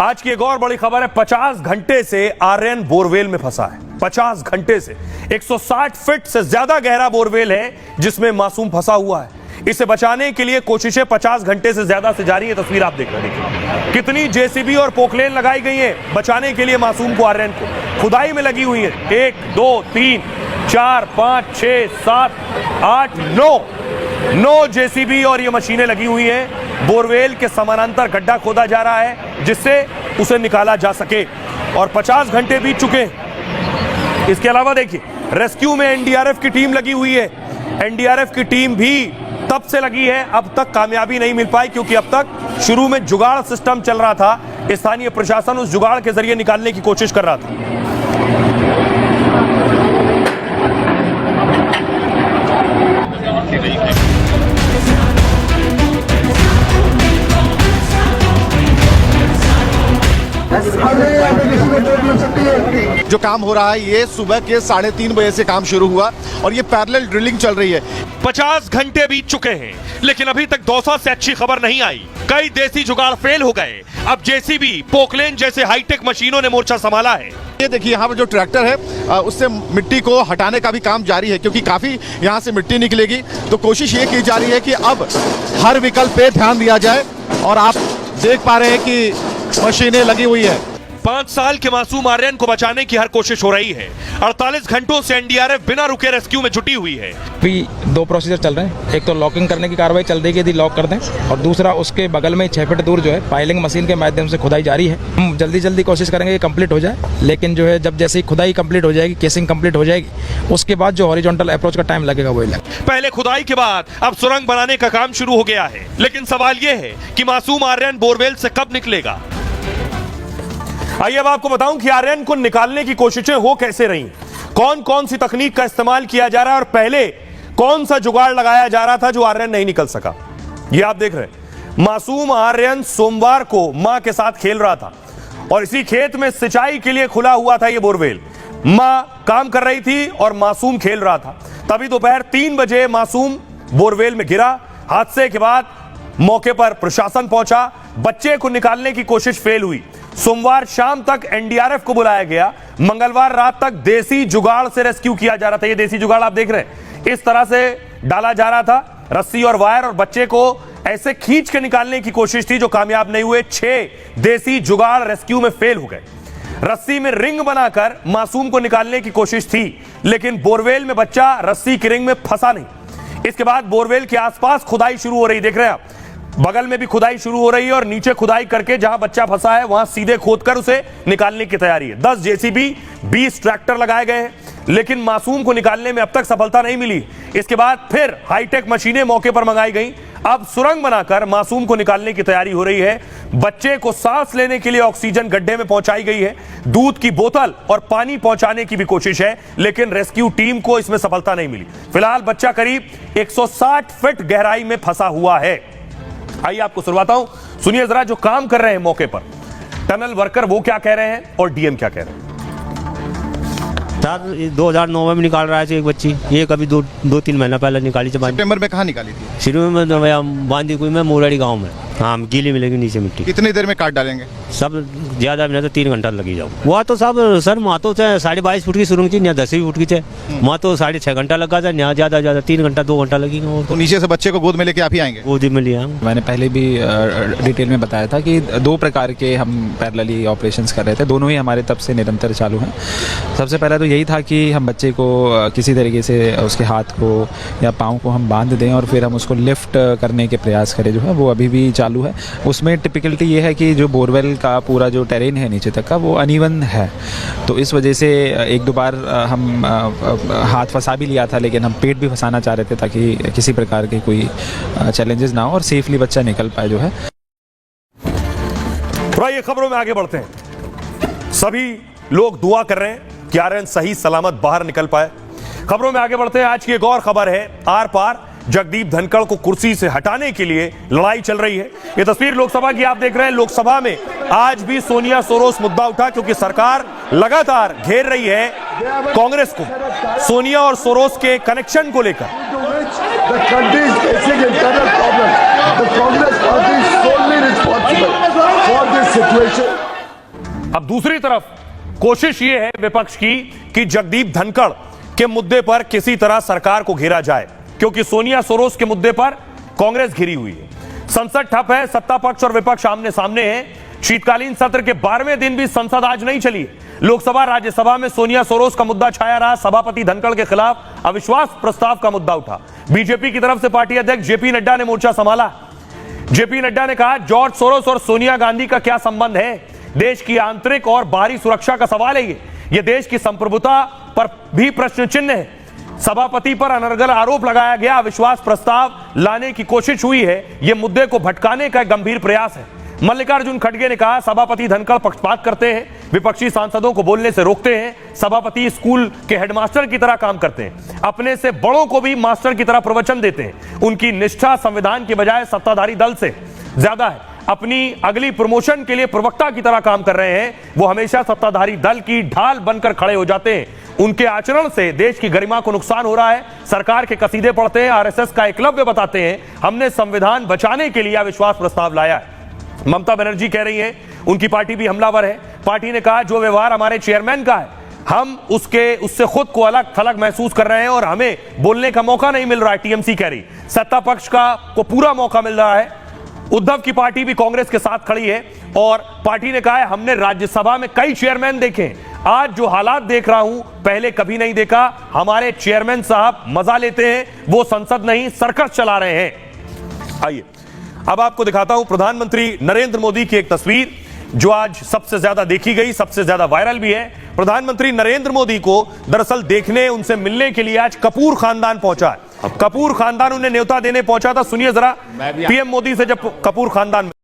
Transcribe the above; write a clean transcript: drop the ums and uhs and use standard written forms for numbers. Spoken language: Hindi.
आज की एक और बड़ी खबर है। 50 घंटे से आर्यन बोरवेल में फंसा है। 50 घंटे से 160 फीट से ज्यादा गहरा बोरवेल है जिसमें मासूम फंसा हुआ है। इसे बचाने के लिए कोशिशें 50 घंटे से ज्यादा से जारी है। तस्वीर आप देख रहे हैं, कितनी जेसीबी और पोकलेन लगाई गई है बचाने के लिए मासूम को, आर्यन को। खुदाई में लगी हुई है 1 2 3 4 5 6 7 8 9 जेसीबी और ये मशीनें लगी हुई हैं। बोरवेल के समानांतर गड्ढा खोदा जा रहा है जिससे उसे निकाला जा सके और 50 घंटे बीत चुके हैं। इसके अलावा देखिए, रेस्क्यू में एनडीआरएफ की टीम लगी हुई है। एनडीआरएफ की टीम भी तब से लगी है, अब तक कामयाबी नहीं मिल पाई क्योंकि अब तक शुरू में जुगाड़ सिस्टम चल रहा था। स्थानीय प्रशासन उस जुगाड़ के जरिए निकालने की कोशिश कर रहा था। जो काम हो रहा है ये सुबह के 3:30 बजे से काम शुरू हुआ और ये पैरेलल ड्रिलिंग चल रही है। 50 घंटे बीत चुके हैं लेकिन अभी तक 200 से अच्छी खबर नहीं आई। कई देसी जुगाड़ फेल हो गए। अब जेसीबी, पोकलेन जैसे हाईटेक मशीनों ने मोर्चा संभाला है। ये देखिए, यहाँ पर जो ट्रैक्टर है उससे मिट्टी को हटाने का भी काम जारी है क्योंकि काफी यहाँ से मिट्टी निकलेगी। तो कोशिश ये की जा रही है कि अब हर विकल्प पे ध्यान दिया जाए और आप देख पा रहे हैं कि मशीनें लगी हुई है। 5 साल के मासूम आर्यन को बचाने की हर कोशिश हो रही है। 48 घंटों से एनडीआरएफ बिना रुके रेस्क्यू में जुटी हुई है। अभी 2 प्रोसीजर चल रहे हैं। एक तो लॉकिंग करने की कार्रवाई चल रही है, यदि लॉक कर दें, और दूसरा उसके बगल में 6 फीट दूर जो है पाइलिंग मशीन के माध्यम से खुदाई जारी है। हम जल्दी कोशिश करेंगे कि कंप्लीट हो जाए, लेकिन जो है जब जैसे ही खुदाई कंप्लीट हो जाएगी, केसिंग कंप्लीट हो जाएगी, उसके बाद जो हॉरिजॉन्टल अप्रोच का टाइम लगेगा वही लगेगा। पहले खुदाई के बाद अब सुरंग बनाने का काम शुरू हो गया है, लेकिन सवाल यह है कि मासूम आर्यन बोरवेल से कब निकलेगा। आइए अब आपको बताऊं कि आर्यन को निकालने की कोशिशें हो कैसे रही, कौन कौन सी तकनीक का इस्तेमाल किया जा रहा है और पहले कौन सा जुगाड़ लगाया जा रहा था जो आर्यन नहीं निकल सका। ये आप देख रहे हैं, मासूम आर्यन सोमवार को मां के साथ खेल रहा था और इसी खेत में सिंचाई के लिए खुला हुआ था ये बोरवेल। मां काम कर रही थी और मासूम खेल रहा था। तभी दोपहर 3 बजे मासूम बोरवेल में गिरा। हादसे के बाद मौके पर प्रशासन पहुंचा। बच्चे को निकालने की कोशिश फेल हुई। सोमवार शाम तक एनडीआरएफ को बुलाया गया। मंगलवार रात तक देसी जुगाड़ से रेस्क्यू किया जा रहा था। ये देसी जुगाड़ आप देख रहे हैं, इस तरह से डाला जा रहा था, रस्सी और वायर, और बच्चे को ऐसे खींच के निकालने की कोशिश थी जो कामयाब नहीं हुए। 6 देसी जुगाड़ रेस्क्यू में फेल हो गए। रस्सी में रिंग बनाकर मासूम को निकालने की कोशिश थी, लेकिन बोरवेल में बच्चा रस्सी की रिंग में फंसा नहीं। इसके बाद बोरवेल के आसपास खुदाई शुरू हो रही, देख रहे हैं आप, बगल में भी खुदाई शुरू हो रही है और नीचे खुदाई करके जहां बच्चा फंसा है वहां सीधे खोदकर उसे निकालने की तैयारी है। 10 जेसीबी, 20 ट्रैक्टर लगाए गए हैं, लेकिन मासूम को निकालने में अब तक सफलता नहीं मिली। इसके बाद फिर हाईटेक मशीनें मौके पर मंगाई गई। अब सुरंग बनाकर मासूम को निकालने की तैयारी हो रही है। बच्चे को सांस लेने के लिए ऑक्सीजन गड्ढे में पहुंचाई गई है। दूध की बोतल और पानी पहुंचाने की भी कोशिश है, लेकिन रेस्क्यू टीम को इसमें सफलता नहीं मिली। फिलहाल बच्चा करीब 160 फीट गहराई में फंसा हुआ है। आइए आपको सुनवाता हूं, सुनिए जरा जो काम कर रहे हैं मौके पर टनल वर्कर, वो क्या कह रहे हैं और डीएम क्या कह रहे हैं। सर 2009 में निकाल रहा है एक बच्ची, ये कभी 2-3 महीना पहले निकाली। सितंबर में कहाँ निकाली थी? शुरू में बांदी कुई में मोराड़ी गांव में। हाँ, गीली मिलेगी नीचे मिट्टी। कितनी देर में काट डालेंगे? सब ज्यादा नहीं तो 3 घंटा लगी जाओ। वह तो सब सर वहाँ तो 22.5 फुट की सुरंग थी, यहाँ 10 फुट की थे। वहाँ तो 6.5 घंटा लगा था, यहाँ ज्यादा 3 घंटा 2 घंटा लगेगा। तो नीचे से बच्चे को गोद में लेके आप ही आएंगे? गोद में लिया। मैंने पहले भी डिटेल में बताया था कि 2 प्रकार के हम पैरेलली ऑपरेशंस कर रहे थे, दोनों ही हमारे तब से निरंतर चालू हैं। सबसे पहला तो यही था कि हम बच्चे को किसी तरीके से उसके हाथ को या पाँव को हम बांध दें और फिर हम उसको लिफ्ट करने के प्रयास करें, जो है वो अभी भी चालू है। उसमें टिपिकलिटी ये है कि जो बोरवेल का पूरा जो टेरेन है नीचे तक का वो अनइवन है, तो इस वजह से 1-2 बार हम हाथ फंसा भी लिया था, लेकिन हम पेट भी फंसाना चाह रहे थे ताकि किसी प्रकार के कोई चैलेंजेस ना हो और सेफली बच्चा निकल पाए जो है। तो आइए खबरों में आगे बढ़ते हैं। सभी लोग दुआ कर रहे हैं कि आर्यन सही सलामत बाहर निकल पाए। खबरों में आगे बढ़ते हैं। आज की एक और खबर है, आर पार जगदीप धनखड़ को कुर्सी से हटाने के लिए लड़ाई चल रही है। ये तस्वीर लोकसभा की आप देख रहे हैं। लोकसभा में आज भी सोनिया सोरोस मुद्दा उठा क्योंकि सरकार लगातार घेर रही है कांग्रेस को सोनिया और सोरोस के कनेक्शन को लेकर। for this situation. अब दूसरी तरफ कोशिश यह है विपक्ष की कि जगदीप धनखड़ के मुद्दे पर किसी तरह सरकार को घेरा जाए, क्योंकि सोनिया सोरोस के मुद्दे पर कांग्रेस घिरी हुई है। संसद ठप है, सत्ता पक्ष और विपक्ष आमने सामने है। शीतकालीन सत्र के 12वें दिन भी संसद आज नहीं चली। लोकसभा राज्यसभा में सोनिया सोरोस का मुद्दा छाया रहा। सभापति धनखड़ के खिलाफ अविश्वास प्रस्ताव का मुद्दा उठा। बीजेपी की तरफ से पार्टी अध्यक्ष जेपी नड्डा ने मोर्चा संभाला। जेपी नड्डा ने कहा, जॉर्ज सोरोस और सोनिया गांधी का क्या संबंध है? देश की आंतरिक और बाहरी सुरक्षा का सवाल है। ये देश की संप्रभुता पर भी प्रश्न चिन्ह है। सभापति पर अनर्गल आरोप लगाया गया, अविश्वास प्रस्ताव लाने की कोशिश हुई है। यह मुद्दे को भटकाने का गंभीर प्रयास है। मल्लिकार्जुन खड़गे ने कहा, सभापति धनखड़ पक्षपात करते हैं, विपक्षी सांसदों को बोलने से रोकते हैं। सभापति स्कूल के हेडमास्टर की तरह काम करते हैं, अपने से बड़ों को भी मास्टर की तरह प्रवचन देते हैं। उनकी निष्ठा संविधान के बजाय सत्ताधारी दल से ज्यादा है। अपनी अगली प्रमोशन के लिए प्रवक्ता की तरह काम कर रहे हैं। वो हमेशा सत्ताधारी दल की ढाल बनकर खड़े हो जाते हैं। उनके आचरण से देश की गरिमा को नुकसान हो रहा है। सरकार के कसीदे पढ़ते हैं, आरएसएस का एकलव्य बताते हैं। हमने संविधान बचाने के लिए अविश्वास प्रस्ताव लाया है। ममता बनर्जी कह रही है उनकी पार्टी भी हमलावर है। पार्टी ने कहा, जो व्यवहार हमारे चेयरमैन का है, हम उससे खुद को अलग थलग महसूस कर रहे हैं और हमें बोलने का मौका नहीं मिल रहा है। टीएमसी कह रही, सत्ता पक्ष को पूरा मौका मिल रहा है। उद्धव की पार्टी भी कांग्रेस के साथ खड़ी है और पार्टी ने कहा है, हमने राज्यसभा में कई चेयरमैन देखे, आज जो हालात देख रहा हूं पहले कभी नहीं देखा। हमारे चेयरमैन साहब मजा लेते हैं, वो संसद नहीं सर्कस चला रहे हैं। आइए अब आपको दिखाता हूं प्रधानमंत्री नरेंद्र मोदी की एक तस्वीर जो आज सबसे ज्यादा देखी गई, सबसे ज्यादा वायरल भी है। प्रधानमंत्री नरेंद्र मोदी को दरअसल देखने, उनसे मिलने के लिए आज कपूर खानदान पहुंचा है। कपूर खानदान उन्हें न्योता देने पहुंचा था। सुनिए जरा पीएम मोदी से जब कपूर खानदान